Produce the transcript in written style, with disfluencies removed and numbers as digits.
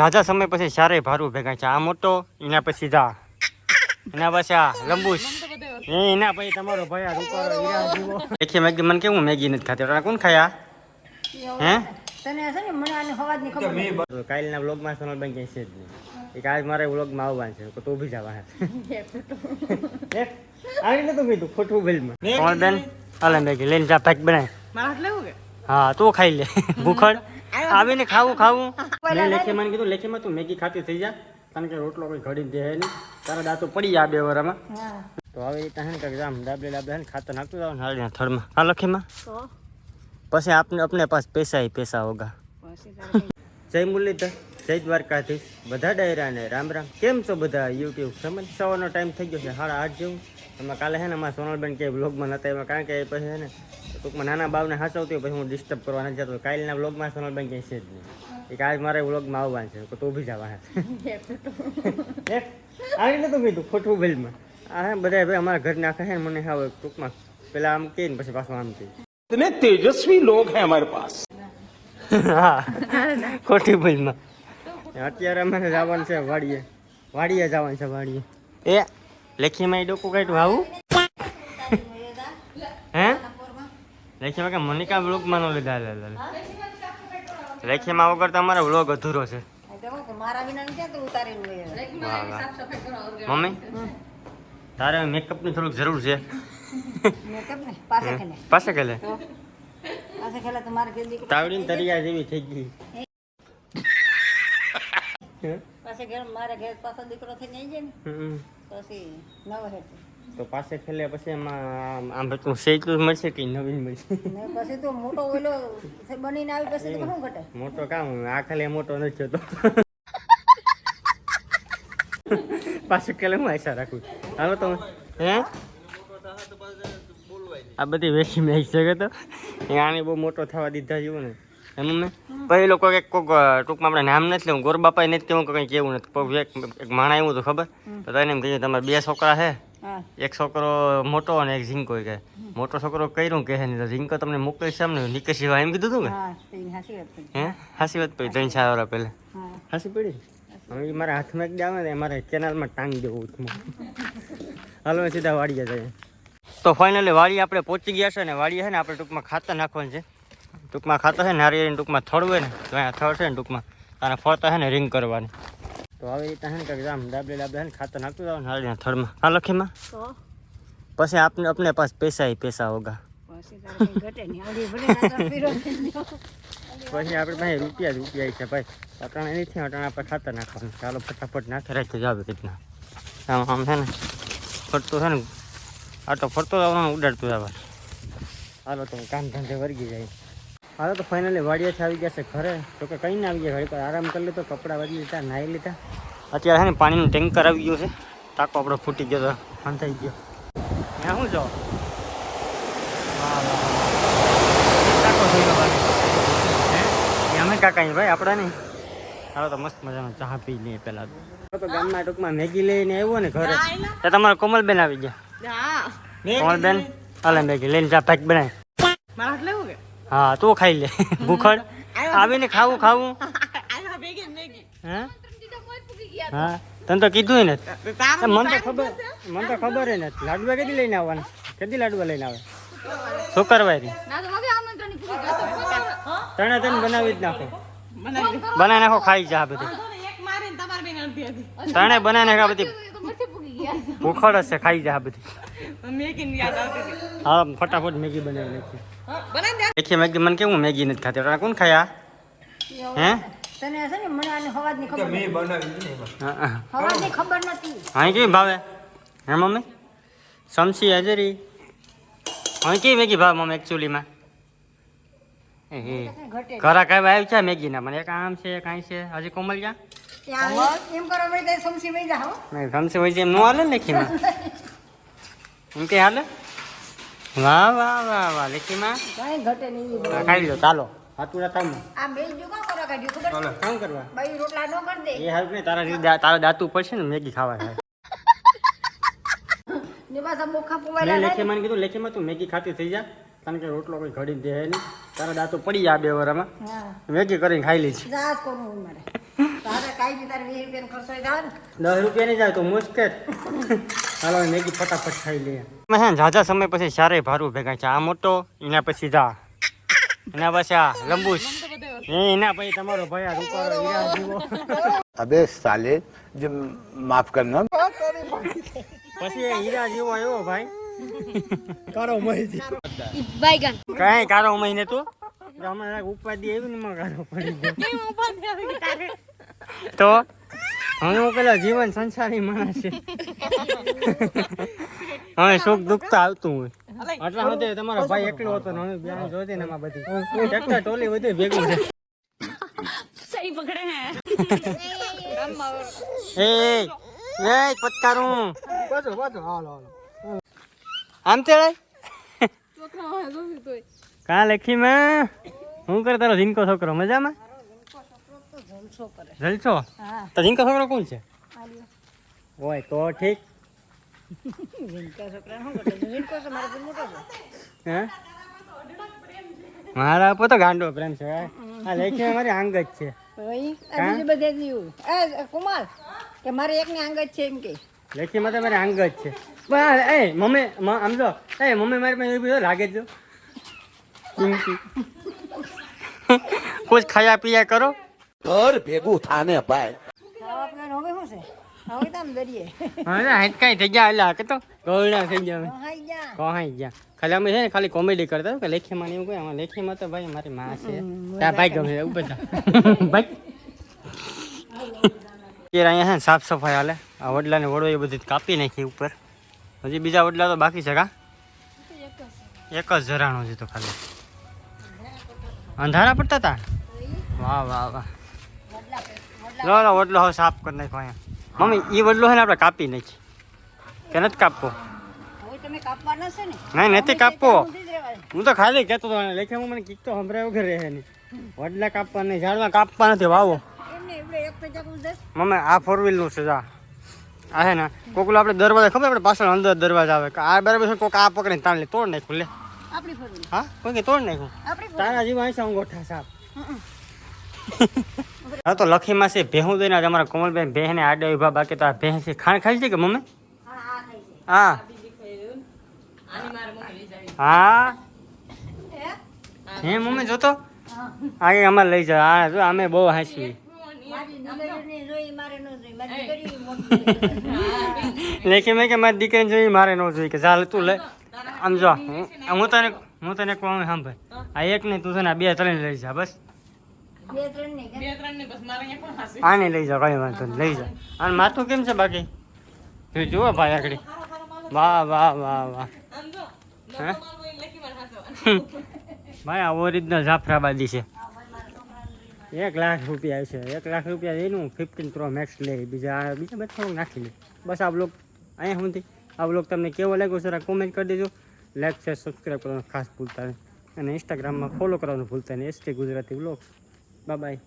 ઝાઝા સમય પછી ચારેય ભારું ભેગા છે. આ મોટો, એના પછી જા, એના પછી આ લંબુશ, એના પછી તમારો ભાઈ આ રૂપારો હીરા જીવો. દેખીએ મેગી, મને કેવું મેગી નથી ખાતી. કોણ ખાયા હે? તને છે ને મને આની હવાજ ની ખબર. કાલના વ્લોગમાં સોનલબેન કઈ છે જ નહીં. એક આજ મારે વ્લોગમાં આવવાનું છે, તો ઊભી જવા હે. આવી નતું કીધું ખોટું બિલમાં. સોનલબેન હાલે મેગી લઈને જા, પેક બનાય. મારા લેવું કે? હા તું ખાઈ લે ભૂખડ. આવીને ખાવું. મેં લેખેમાં કીધું, લેખેમાં તું મેગી ખાતી થઈ જા, કારણ કે રોટલો કોઈ ઘડી દે નહીં, તારા દાંતો પડી જાય 2 વરામાં. તો હવે એ ત્યાં ને જામ ડાબલે ને ખાતર નાખતું જાવ નાળીના થડમાં. હા લખીમાં પછી अपने पास पैसा ही पैसा होगा. જય મુરલીધર, જય દ્વારકાધીશ, બધા ડાયરાને રામ રામ. કેમ છો બધા યુટ્યુબ સમજ? સવારનો ટાઈમ થઈ ગયો છે 8:30 જેવું. એમાં કાલે છે ને અમારા સોનલબેન કે વ્લોગમાં નહોતા, એમાં કારણ કે એ પછી છે ને ટૂંકમાં નાના બાવને હાચવતી હોય, પછી હું ડિસ્ટર્બ કરવા નથી જતો. કાલના વ્લોગમાં સોનલબેન કંઈ છે જ નહીં. એક આજ મારે વ્લોગમાં આવવાનું છે, તો ઊભી જવા હે. આવી નતું કીધું ખોટું બિલમાં. આ હે બધા ભાઈ અમારા ઘર નાખે છે ને, મને હવે ટૂંકમાં પેલા આમ કહે ને પછી પાછું આમ કહે. इतने तेजस्वी लोग हैं हमारे पास. હા ખોટી ભૂલમાં. અત્યારે અમારે જવાનું છે વાડીએ જવાનું છે વાડીએ. એ લેખીમાં ડોકું કાઢ્યું આવું હે? લેખીમાં કે મનિકા વ્લોગમાં ન લીધા. લેખીમાં વગર તો અમારો વ્લોગ અધૂરો છે. મારા વિના ક્યાં તું ઉતારેલું હોય? મમ્મી તારે મેકઅપની થોડુંક જરૂર છે. મેકઅપ ને પાસે ખેલે પાસે ખેલે તો મારે કે દીકરો તાવડીને તરિયા જેવી થઈ ગઈ. પાસે ઘર મારે ઘર પાછો દીકરો થઈને આવી જાય ને પછી નવ હેઠ તો પાસે ખેલે પછી એમાં આમ એટલું સેચલું મળશે કે નવીન મળશે? ને પછી તો મોટો ઓલો બનીને આવી પછી તો શું ઘટે? મોટો કામ આ ખાલી મોટો નથી થતો. પાછું ખેલે હું આશા રાખું. હાલો તમે હે આ બધી વેચી મેં શકે તો આને બહુ મોટો થવા દીધા જેવું ને એમ. મેં પછી લોકો એક કોઈક ટૂંકમાં આપણે નામ નથી લેવું, ગોરબાપા નથી કેવું, કંઈ કેવું નથી. એક માણા એવું તો ખબર તો તને એમ કહીએ તમારે 2 છોકરા છે, એક છોકરો મોટો અને એક ઝીંકો. કે મોટો છોકરો કર્યું કે નહીં, ઝીંકો તમને મોકલી છે ને નીકળી સિવાય એમ કીધું હતું કે હે? હાસી વાત પડી 3-4 વર્ષ પહેલાં હાસી પડી. હવે મારા હાથમાં એક આવે ને મારે કેનાલમાં ટાંગી દેવું. હાલો સીધા વાડીએ જઈએ. તો ફાઇનલી વાડી આપણે પહોંચી ગયા છે ને વાડીએ છે ને આપણે ટૂંકમાં ખાતર નાખવાનું છે. ટૂંકમાં ખાતર છે ને નારિયેળ ટૂંકમાં થડ હોય ને તો અહીંયા થડ છે ને ટૂંકમાં અને ફરતા છે ને રિંગ કરવાની. તો આવી રીતે છે ને કંઈક જામ ડાબલે છે ને ખાતર નાખતું જાવ નારિયેળના થડમાં. હા લખીમાં પછી अपने पास पैसा ही पैसा होगा. પછી આપણે પાસે રૂપિયા છે ભાઈ. અટાણે નથી, અટાણે આપણે ખાતર નાખવાનું. ચાલો ફટાફટ નાખી રાખી જાવ રીતના. આમ છે ને ફરતું છે ને આટો ફરતો જવાનું, ઉડાડતું જવાનું. હાલો તો કામ ધંધે વર્ગી જાય. હાલો તો ફાઇનલી વાડીએથી આવી ગયા છે ઘરે. તો કે કંઈ ના આવી ગયા, ઘડી પર આરામ કરી લીધો, કપડાં બદલી લીધા, નાહી લીધા. અત્યારે છે ને પાણીનું ટેન્કર આવી ગયું છે. ટાંકો આપણો ફૂટી ગયો તો થઈ ગયો. ત્યાં શું જો ટાંકો થઈ ગયો ભાઈ. અમે કાકા ભાઈ આપણા નહીં. હાલો તો મસ્ત મજામાં ચા પી લઈએ પહેલાં તો. ગામમાં ટૂંકમાં મેગી લઈને આવ્યો ને ઘરે તો તમારા કોમલબેન આવી ગયા. કોમલબેન હાલે મેગી લઈને જા, પેક બનાય. મારા લેવું કે? હા તું ખાઈ લે ભૂખડ. આવીને ખાવું હા હા તને તો કીધું ને. મને તો ખબર હે ને. લાડવા કેદી લઈને આવવાના? કેદી લાડવા લઈને આવે? શુક્રવારે તને બનાવી જ નાખો. બનાવી નાખો, ખાઈ જા બધી. તને બનાવી નાખા બધી ભૂખડ હશે, ખાઈ જા બધી. હા ફટાફટ મેગી બનાવી નાખી. દેખીએ મેગી, મને કેવું મેગી નથી ખાતી. કોણ ખાયા હે? તને છે ને મને આની હવાજ ની ખબર. મેં બનાવી ને હવાજ ની ખબર નથી. હા કેવી ભાવે હે મમ્મી? સમસી હાજરી હા કેવી મેગી ભાવે મમ્મી એકચ્યુઅલીમાં? ઘરા કઈ આવ્યું છે મેગી ના? મને એક આમ છે કાંઈ છે હજી કોમલ ક્યાં? એમ કરો ભાઈ સમસી વઈ જા. નહીં સમસી વઈ એમ નો હાલે ને લેખીમાં. એમ કે હાલે? વાહ વાહ વાહ વાહ લેખીમાં કઈ ઘટે નહીં. ખાઈ લો ચાલો. હાથું રાતા આ બે જો કા કરો કાઢ્યું ખબર? કામ કરવા બાઈ રોટલા નો કર દે. એ હાલ ને તારા દાંતું પડશે ને મેગી ખાવા થાય. ને પાછા બોખા પોવાયેલા લેખીમાં કીધું લેખીમાં તું મેગી ખાતી થઈ જા, કારણ કે રોટલો કોઈ ઘડી દે નહીં. તારા દાંતું પડી જાય 2 વરામાં. મેગી કરીને ખાઈ લઈશ. જાસ કરું મારે. તારે કાંઈ બી તારે 20 રૂપિયાનો ખર્ચો હોય તારે 10 રૂપિયા નહીં જાય તો મુશ્કેલ. હાલો મેગી ફટાફટ ખાઈ લઈએ. મેં હે ઝાઝા સમય પછી ચારેય ભારું ભેગા છે. આ મોટો, એના પછી જા, એના પછી આ લંબુશ, એના પછી તમારો ભાઈ આ રૂપાળો હીરા જેવો, अबे साले जो माफ करना પછી એ હીરા જેવો આવ્યો ભાઈ કારો મહી બાયગન કઈ કારો મહિને તો હમણાં ઉપાધિ આવી ને એમાં કારો પડી ગયો તો હવે હું પેલા જીવન સંસારી માણસ છે. હવે સુખ દુઃખ તો આવતું હોય. આટલા સુધી તમારો ભાઈ એકલો હતો ને હવે બેન જોતી ને એમાં બધી ટ્રેક્ટર ટોલી બધું ભેગું છે. સહી પકડે હે એ પટકારું પાછો પાછો હાલો આમ તે કા લખી માં હું કરે તારો ઝીંકો છોકરો મજામાં? જલસો તો ઝીંકો છોકરો કોણ છે? ઓય તો ઠીક. ઝીણકા છોકરા શું કરે? ઝીણકો છે મારો ભાઈ મોટો છે. હે મારા પોતો ગાંડો પ્રેમ છે. આ લેખી મારી આંગ જ છે. ભાઈ આ બીજું બધે જીવું એ કુમાર કે મારે એકની આંગ જ છે એમ કે લેખી માં તો મારી આંગ જ છે. પણ એ મમ્મી આમ જો એ મમ્મી મારી પાસે એવું લાગે જો કુછ ખાયા પીયા કરો. घर भेगू थाने पाए ખાવા પીવાનું હવે શું છે? હવે તો આમ દરિયે હા હેટકાઈ થઈ ગયા એટલે કે તો ગોળના થઈ ગયા હાઈ જા કોહાઈ ગયા. ખાલી અમે છે ને ખાલી કોમેડી કરતા કે લેખીમાં ને એવું કોઈ આમાં લેખીમાં તો ભાઈ મારી માં છે ત્યાં ભાઈ ગમે એવું બધા ભાઈ અહીંયા છે ને સાફ સફાઈ હાલે. આ વડલા ને વડો એ બધી કાપી નાખી ઉપર. હજી બીજા વડલા તો બાકી છે કા? એક જ જરાણો છે તો ખાલી અંધારા પડતા હતા. વાહ વાહ વાહ લો લો વડલો હવે સાફ કરી નાખો અહીંયા. મમ્મી એ વડલો છે ને આપણે કાપી નાખી કે નથી કાપવો? હવે તમે કાપવાના છે ને નહીં નથી કાપવો. સુધી જ રહેવા દે. હું તો ખાલી કહેતો હતો લેખામાં મને કીક તો સંભળાય વગર રહે નહીં. વડલા કાપવા નહીં, ઝાડવા કાપવા નથી, વાવો. એમને એવડે એક તો જાકું દસ મમ્મી આ 4 વ્હીલનું છે જા આ છે ને કોકલો આપણે દરવાજા ખબર આપણે પાછળ અંદર દરવાજા આવે કે આ બરાબર છે કોક આ પકડીને તાણ લે તોડ નાખ્યું લે. આપણી ફરવી હા કોઈ કે તોડ નાખ્યું આપણી તારા જેવા અહીં અંગોઠા સાપ. હા તો લખીમાં છે ભેહું દઈને આજે અમારા કોમલબેન ભેહને આડા ઉભા. બાકી તો આ ભેહ છે ખાણ ખાઈ છે કે મમ્મી? હા હા હે મમ્મી જોતો આગે અમારે લઈ જાવ. હા જો અમે બહુ હાંસી મારી દીકરીને જોઈ મારે ન જોઈ મારી દીકરી મોટી લેખી મેં કે મારી દીકરીને જોઈ મારે ન જોઈ કે ચાલ તું લે આમ જો હું તને કહું સાંભળ આ એક નહીં તું છે ને 2 3 લઈ જા બસ. 2 3 ને આને લઈ જાઓ કઈ વાંધો નહીં લઈ જાઓ. અને માથું કેમ છે બાકી તું જુઓ ભાઈ આગળ વાહ વાહ વાહ વાહ હે ભાઈ આ ઓરિજિનલ જાફરાબાદી છે. 1 લાખ રૂપિયા છે. 1 લાખ રૂપિયા એનું 15 Pro Max લે. બીજા બધા થોડુંક નાખી લે બસ. આ બ્લોગ અહીંયા સુધી. આ બ્લોગ તમને કેવો લાગ્યો સર કોમેન્ટ કરી દેજો. લાઈક શેર સબસ્ક્રાઈબ કરવાનું ખાસ ભૂલતા નહીં અને ઇન્સ્ટાગ્રામમાં ફોલો કરવાનું ભૂલતા નહીં. SK Gujarati blogs. Bye bye.